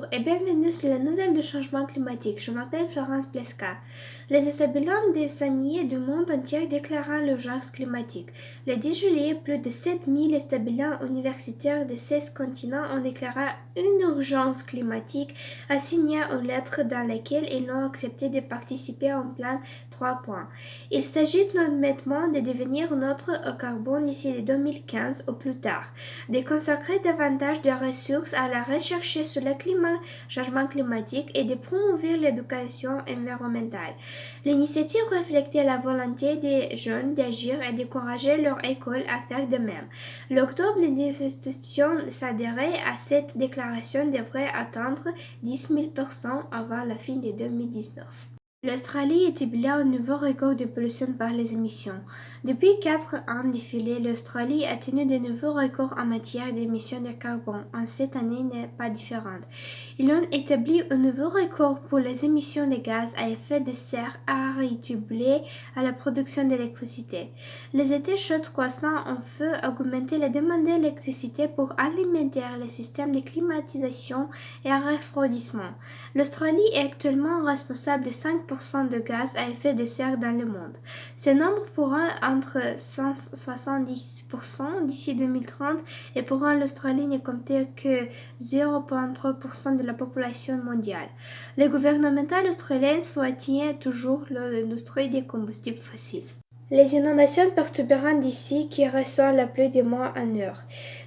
Bonjour et bienvenue sur la nouvelle du changement climatique. Je m'appelle Florence Plesca. Les stabilo des années du monde entier déclarant l'urgence climatique. Le 10 juillet, plus de 7000 stabilo universitaires de 16 continents ont déclaré une urgence climatique, assigné une lettre dans laquelle ils ont accepté de participer en plan 3 points. Il s'agit notamment de devenir neutre au carbone d'ici 2015 ou plus tard, de consacrer davantage de ressources à la recherche sur le changement climatique et de promouvoir l'éducation environnementale. L'initiative reflète la volonté des jeunes d'agir et d'encourager leur école à faire de même. L'octobre, les institutions s'adhéraient à cette déclaration devraient atteindre 10 000 personnes avant la fin de 2019. L'Australie établit un nouveau record de pollution par les émissions. Depuis 4 ans d'affilée, l'Australie a tenu de nouveaux records en matière d'émissions de carbone. En cette année n'est pas différente. Ils ont établi un nouveau record pour les émissions de gaz à effet de serre attribuées à la production d'électricité. Les étés chauds croissants ont fait augmenter la demande d'électricité pour alimenter les systèmes de climatisation et refroidissement. L'Australie est actuellement responsable de 5% de gaz à effet de serre dans le monde. Ce nombre pourra entre 170% d'ici 2030 et pourra l'Australie ne compter que 0,3% de la population mondiale. Le gouvernement australien soutient toujours l'industrie des combustibles fossiles. Les inondations perturberont d'ici qui reçoit la pluie des mois en heure.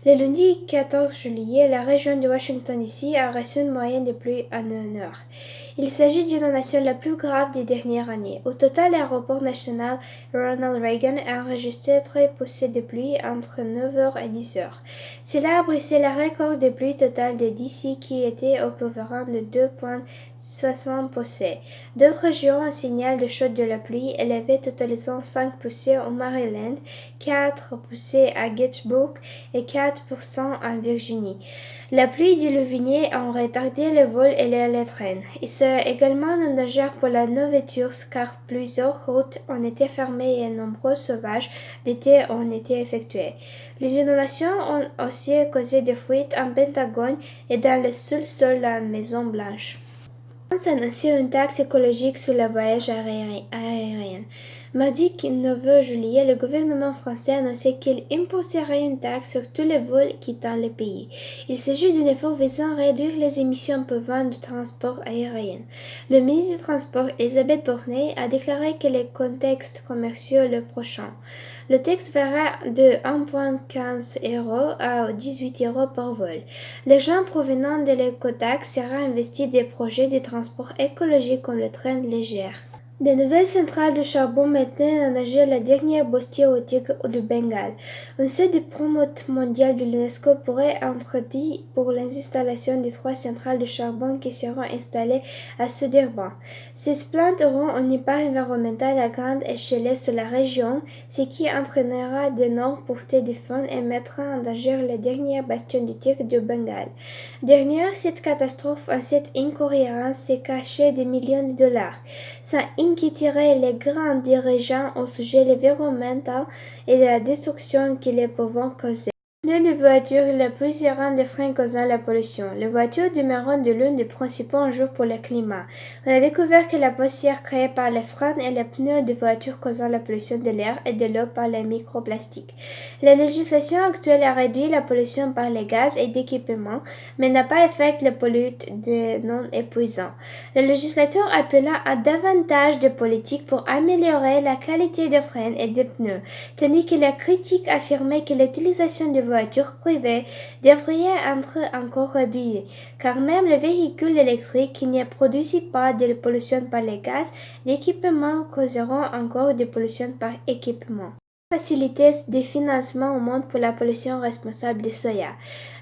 Le lundi 14 juillet, la région de Washington DC a reçu une moyenne de pluie en 1 heure. Il s'agit de l'inondation la plus grave des dernières années. Au total, l'aéroport national Ronald Reagan a enregistré très poussées de pluie entre 9h et 10h. Cela a brisé le record de pluie totale de DC qui était auparavant de 2,60 poussées. D'autres régions ont signal de chute de la pluie élevée totalisant 5 poussées au Maryland, 4 poussées à Gettysburg et 4% en Virginie. La pluie diluvienne a retardé le vol et les trains. Il s'est également un danger pour la nourriture car plusieurs routes ont été fermées et nombreux sauvages d'été ont été effectués. Les inondations ont aussi causé des fuites en Pentagone et dans le sous-sol de la Maison Blanche. La France a annoncé une taxe écologique sur le voyage aérien. Mardi 9 juillet, le gouvernement français a annoncé qu'il imposerait une taxe sur tous les vols quittant le pays. Il s'agit d'un effort visant à réduire les émissions polluantes du transport aérien. Le ministre du Transport, Elisabeth Borne, a déclaré que les contextes commerciaux le prochain. Le texte verra de 1,15 € à 18 € par vol. L'argent provenant de l'écotaxe sera investi dans des projets de transport écologique comme le train léger. De nouvelles centrales de charbon mettent en danger la dernière bostie au tigre du Bengale. Un site de promote mondial de l'UNESCO pourrait interdit pour l'installation de 3 centrales de charbon qui seront installées à Sunderban. Ces plantes auront un impact environnemental à grande échelle sur la région, ce qui entraînera d'énormes portées de faune et mettra en danger la dernière bastion du tigre du Bengale. Derrière cette catastrophe, en cette incohérence, se cachaient des millions de dollars. Ça inquiéterait les grands dirigeants au sujet de l'environnement et de la destruction qu'ils peuvent causer. L'une des voitures les plus grandes des freins causant la pollution. Les voitures demeurent de l'un des principaux enjeux pour le climat. On a découvert que la poussière créée par les freins et les pneus des voitures causant la pollution de l'air et de l'eau par les microplastiques. La législation actuelle a réduit la pollution par les gaz et d'équipements, mais n'a pas affecté les polluants non épuisants. La législature appela à davantage de politiques pour améliorer la qualité des freins et des pneus, tandis que la critique affirmait que l'utilisation de voitures privées devrait être encore réduite, car même les véhicules électriques qui ne produisent pas de pollution par les gaz d'équipement causeront encore de pollution par équipement. Facilités de financement au monde pour la pollution responsable de soya.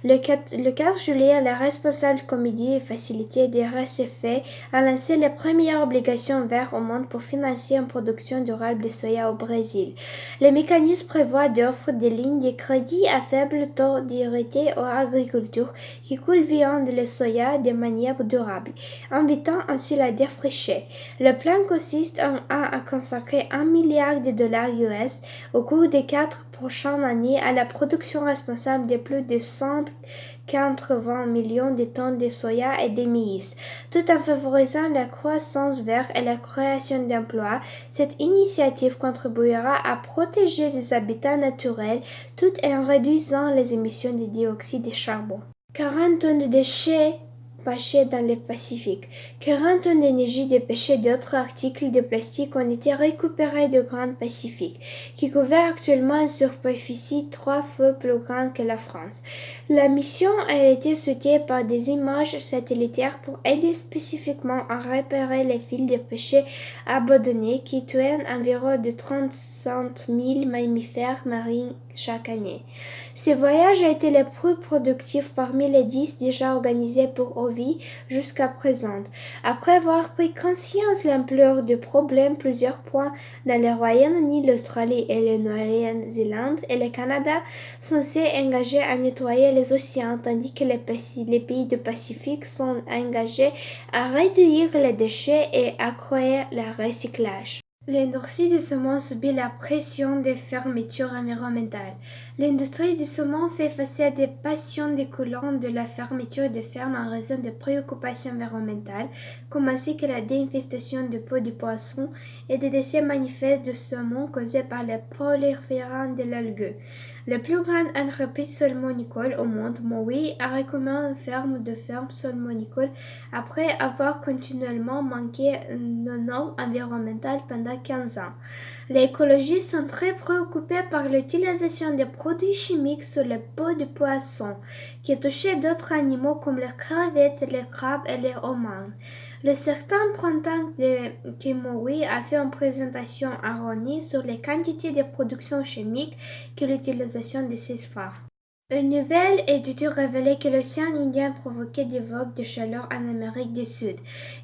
Le 4 juillet, la responsable comité et facilité des RCF a lancé les premières obligations vertes au monde pour financer une production durable de soya au Brésil. Le mécanisme prévoit d'offrir des lignes de crédit à faible taux d'intérêt aux agriculteurs qui cultivent le soya de manière durable, invitant ainsi la défricher. Le plan consiste à consacrer $1 milliard US au cours des 4 prochaines années à la production responsable de plus de 180 millions de tonnes de soya et de maïs, tout en favorisant la croissance verte et la création d'emplois. Cette initiative contribuera à protéger les habitats naturels tout en réduisant les émissions de dioxyde de charbon. 40 tonnes de déchets pêchés dans le Pacifique. 40 tonnes d'énergie de pêche d'autres articles de plastique ont été récupérés du Grand Pacifique, qui couvre actuellement une superficie 3 fois plus grande que la France. La mission a été soutenue par des images satellitaires pour aider spécifiquement à repérer les fils de pêche abandonnés qui tuent environ de 35 000 mammifères marins chaque année. Ce voyage a été le plus productif parmi les 10 déjà organisés pour Ovi jusqu'à présent. Après avoir pris conscience de l'ampleur du problème, plusieurs points dans le Royaume-Uni, l'Australie et la Nouvelle-Zélande et le Canada sont engagés à nettoyer les océans, tandis que les pays du Pacifique sont engagés à réduire les déchets et à créer le recyclage. L'industrie du saumon subit la pression des fermetures environnementales. L'industrie du saumon fait face à des passions découlant de la fermeture des fermes en raison de préoccupations environnementales, comme ainsi que la déinfestation de peaux de poissons et des décès manifestes de saumon causés par la prolifération de l'algue. La plus grande entreprise salmonicole au monde, Mowi, a recommandé une ferme salmonicole après avoir continuellement manqué nos normes environnementales pendant 15 ans. Les écologistes sont très préoccupés par l'utilisation des produits chimiques sur les peaux de poissons, qui touchent d'autres animaux comme les crevettes, les crabes et les homards. Le certain printemps de Kemowi a fait une présentation erronée sur les quantités de production chimique que l'utilisation de ces phares. Une nouvelle étude révélait que l'océan Indien provoquait des vagues de chaleur en Amérique du Sud.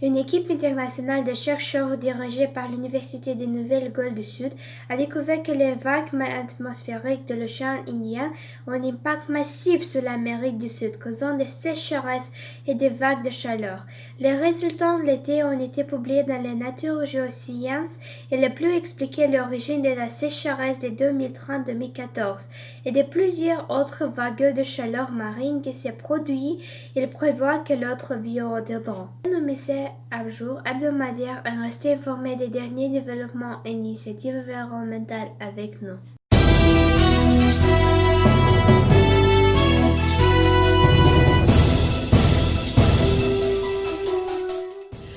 Une équipe internationale de chercheurs dirigée par l'Université de Nouvelle-Galles du Sud a découvert que les vagues atmosphériques de l'océan Indien ont un impact massif sur l'Amérique du Sud, causant des sécheresses et des vagues de chaleur. Les résultats de l'été ont été publiés dans la Nature Geoscience et le plus expliqué l'origine de la sécheresse de 2013-2014 et de plusieurs autres vagues de chaleur marine qui s'est produit. Il prévoit que l'autre viendront. Nos messages à jour hebdomadaires et restez informés des derniers développements et initiatives environnementales avec nous.